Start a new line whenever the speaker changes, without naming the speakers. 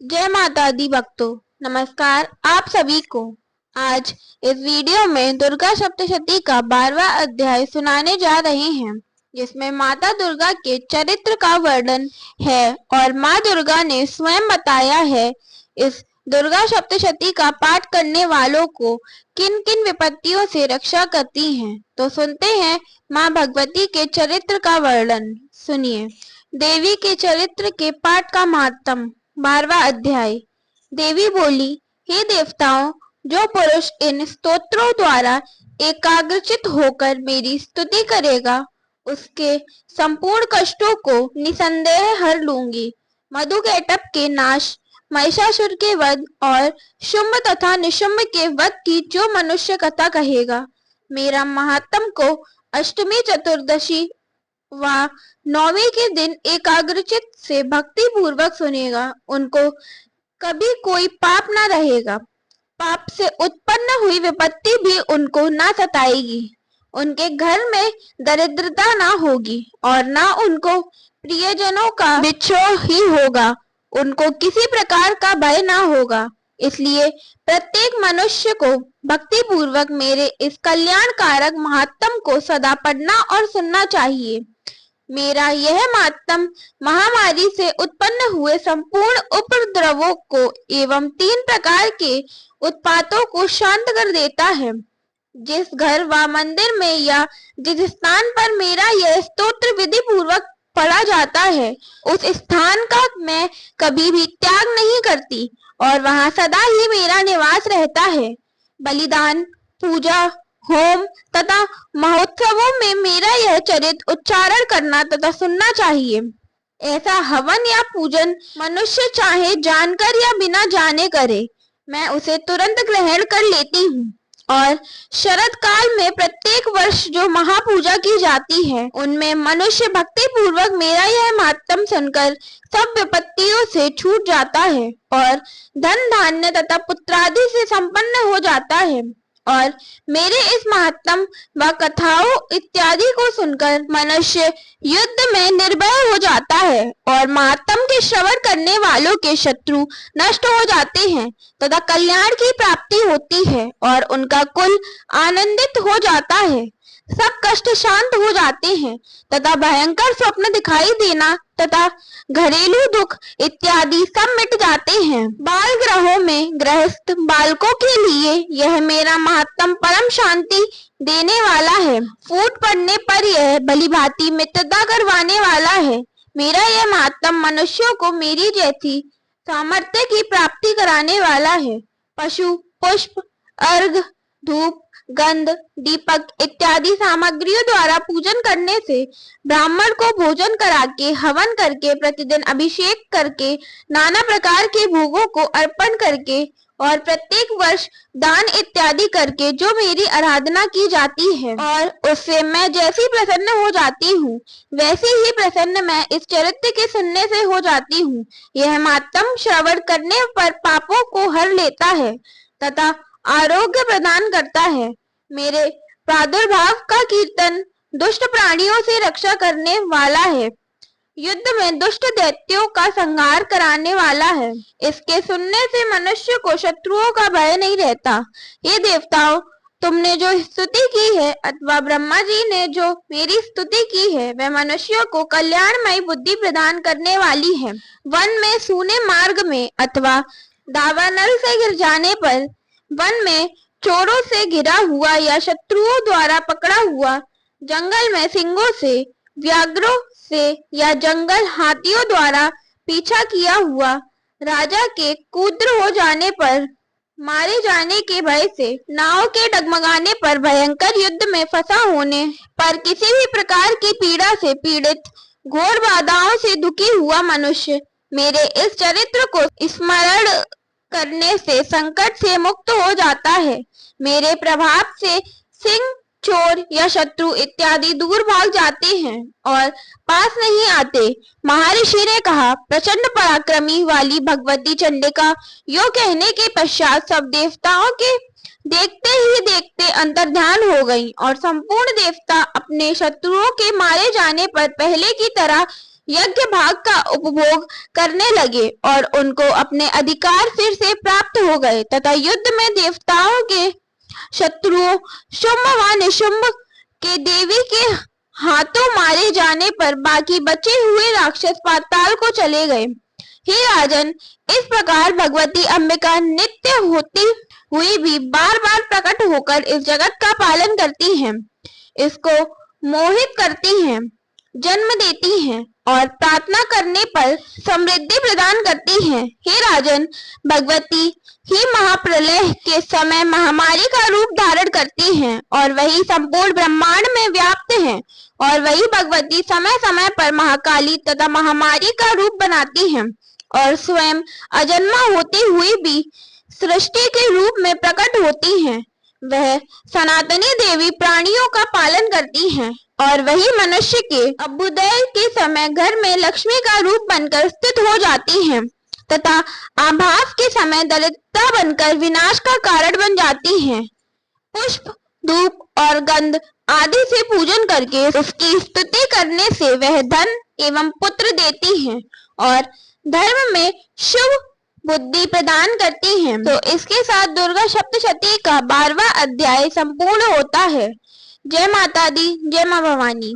जय माता दी भक्तों, नमस्कार आप सभी को। आज इस वीडियो में दुर्गा सप्तशती का 12वां अध्याय सुनाने जा रहे हैं, जिसमें माता दुर्गा के चरित्र का वर्णन है और माँ दुर्गा ने स्वयं बताया है इस दुर्गा सप्तशती का पाठ करने वालों को किन किन विपत्तियों से रक्षा करती हैं। तो सुनते हैं माँ भगवती के चरित्र का वर्णन। सुनिए। देवी के चरित्र के पाठ का महात्म। 12वां अध्याय। देवी बोली, हे देवताओं, जो पुरुष इन स्तोत्रों द्वारा एकाग्रचित होकर मेरी स्तुति करेगा, उसके संपूर्ण कष्टों को निसंदेह हर लूंगी। मधुकैटभ के नाश, महिषासुर के वध और शुंभ तथा निशुंभ के वध की जो मनुष्य कथा कहेगा, मेरा महात्म को अष्टमी, चतुर्दशी व नौवीं के दिन एकाग्रचित से भक्ति पूर्वक सुनेगा, उनको कभी कोई पाप न रहेगा। पाप से उत्पन्न हुई विपत्ति भी उनको न सताएगी। उनके घर में दरिद्रता न होगी और न उनको प्रियजनों का विछोह ही होगा। उनको किसी प्रकार का भय न होगा। इसलिए प्रत्येक मनुष्य को भक्ति पूर्वक मेरे इस कल्याणकारक महात्म को सदा पढ़ना और सुनना चाहिए। मेरा यह महात्म महामारी से उत्पन्न हुए संपूर्ण उपद्रवों को एवं 3 प्रकार के उत्पातों को शांत कर देता है। जिस घर व मंदिर में या जिस स्थान पर मेरा यह स्तोत्र विधि पूर्वक पढ़ा जाता है, उस स्थान का मैं कभी भी त्याग नहीं करती और वहां सदा ही मेरा निवास रहता है। बलिदान, पूजा, होम तथा महोत्सवों में मेरा यह चरित्र उच्चारण करना तथा सुनना चाहिए। ऐसा हवन या पूजन मनुष्य चाहे जानकर या बिना जाने करे, मैं उसे तुरंत ग्रहण कर लेती हूँ। और शरद काल में प्रत्येक वर्ष जो महापूजा की जाती है, उनमें मनुष्य भक्ति पूर्वक मेरा यह महात्म सुनकर सब विपत्तियों से छूट जाता है और धन धान्य तथा पुत्रादि से संपन्न हो जाता है। और मेरे इस महात्म व कथाओं इत्यादि को सुनकर मनुष्य युद्ध में निर्भय हो जाता है और महात्म के श्रवण करने वालों के शत्रु नष्ट हो जाते हैं तथा कल्याण की प्राप्ति होती है और उनका कुल आनंदित हो जाता है। सब कष्ट शांत हो जाते हैं तथा भयंकर स्वप्न दिखाई देना तथा घरेलू दुख इत्यादि सब मिट जाते हैं। बाल ग्रहों में गृहस्थ बालकों के लिए यह मेरा महात्म परम शांति देने वाला है। फूट पड़ने पर यह भलीभांति मित्रता करवाने वाला है। मेरा यह महात्म मनुष्यों को मेरी जैसी सामर्थ्य की प्राप्ति कराने वाला है। पशु, पुष्प, अर्घ, धूप, गंध, दीपक इत्यादि सामग्रियों द्वारा पूजन करने से, ब्राह्मण को भोजन करा के, हवन करके, प्रतिदिन अभिषेक करके, नाना प्रकार के भोगों को अर्पण करके और प्रत्येक वर्ष दान इत्यादि करके जो मेरी आराधना की जाती है और उससे मैं जैसी प्रसन्न हो जाती हूँ, वैसे ही प्रसन्न मैं इस चरित्र के सुनने से हो जाती हूँ। यह महात्म श्रवण करने पर पापों को हर लेता है तथा आरोग्य प्रदान करता है। मेरे प्रादुर्भाव का कीर्तन दुष्ट प्राणियों से रक्षा करने वाला है। युद्ध में दुष्ट दैत्यों का संहार कराने वाला है। इसके सुनने से मनुष्य को शत्रुओं का भय नहीं रहता। ये देवताओं, तुमने जो स्तुति की है अथवा ब्रह्मा जी ने जो मेरी स्तुति की है, वह मनुष्यों को कल्याणमयी बुद्धि प्रदान करने वाली है। वन में सूने मार्ग में अथवा दावानल से गिर जाने पर, वन में चोरों से घिरा हुआ या शत्रुओं द्वारा पकड़ा हुआ, जंगल में सिंहों से, व्याघ्रों से या जंगल हाथियों द्वारा पीछा किया हुआ, राजा के क्रुद्ध हो जाने पर, मारे जाने के भय से, नाव के डगमगाने पर, भयंकर युद्ध में फंसा होने पर, किसी भी प्रकार की पीड़ा से पीड़ित, घोर बाधाओं से दुखी हुआ मनुष्य मेरे इस चरित्र को स्मरण करने से संकट से मुक्त हो जाता है। मेरे प्रभाव से सिंह, चोर या शत्रु इत्यादि दूर भाग जाते हैं और पास नहीं आते। महर्षि ने कहा, प्रचंड पराक्रमी वाली भगवती चंडिका यो कहने के पश्चात सब देवताओं के देखते ही देखते अंतर्ध्यान हो गई और संपूर्ण देवता अपने शत्रुओं के मारे जाने पर पहले की तरह यज्ञ भाग का उपभोग करने लगे और उनको अपने अधिकार फिर से प्राप्त हो गए तथा युद्ध में देवताओं के शत्रुओं शुंभ व निशुंभ के देवी के हाथों मारे जाने पर बाकी बचे हुए राक्षस पाताल को चले गए। हे राजन, इस प्रकार भगवती अंबिका नित्य होती हुई भी बार बार प्रकट होकर इस जगत का पालन करती हैं, इसको मोहित करती हैं, जन्म देती हैं और प्रार्थना करने पर समृद्धि प्रदान करती हैं। हे राजन, भगवती ही महाप्रलय के समय महामारी का रूप धारण करती हैं और वही संपूर्ण ब्रह्मांड में व्याप्त हैं और वही भगवती समय समय पर महाकाली तथा महामारी का रूप बनाती हैं और स्वयं अजन्मा होती हुई भी सृष्टि के रूप में प्रकट होती हैं। वह सनातनी देवी प्राणियों का पालन करती हैं और वही मनुष्य के अभ्युदय के समय घर में लक्ष्मी का रूप बनकर स्थित हो जाती हैं तथा आभास के समय दरिद्रता बनकर विनाश का कारण बन जाती हैं। पुष्प, धूप और गंध आदि से पूजन करके उसकी स्तुति करने से वह धन एवं पुत्र देती हैं और धर्म में शुभ बुद्धि प्रदान करती हैं। तो इसके साथ दुर्गा सप्तशती का 12वां अध्याय संपूर्ण होता है। जय माता दी, जय मां भवानी।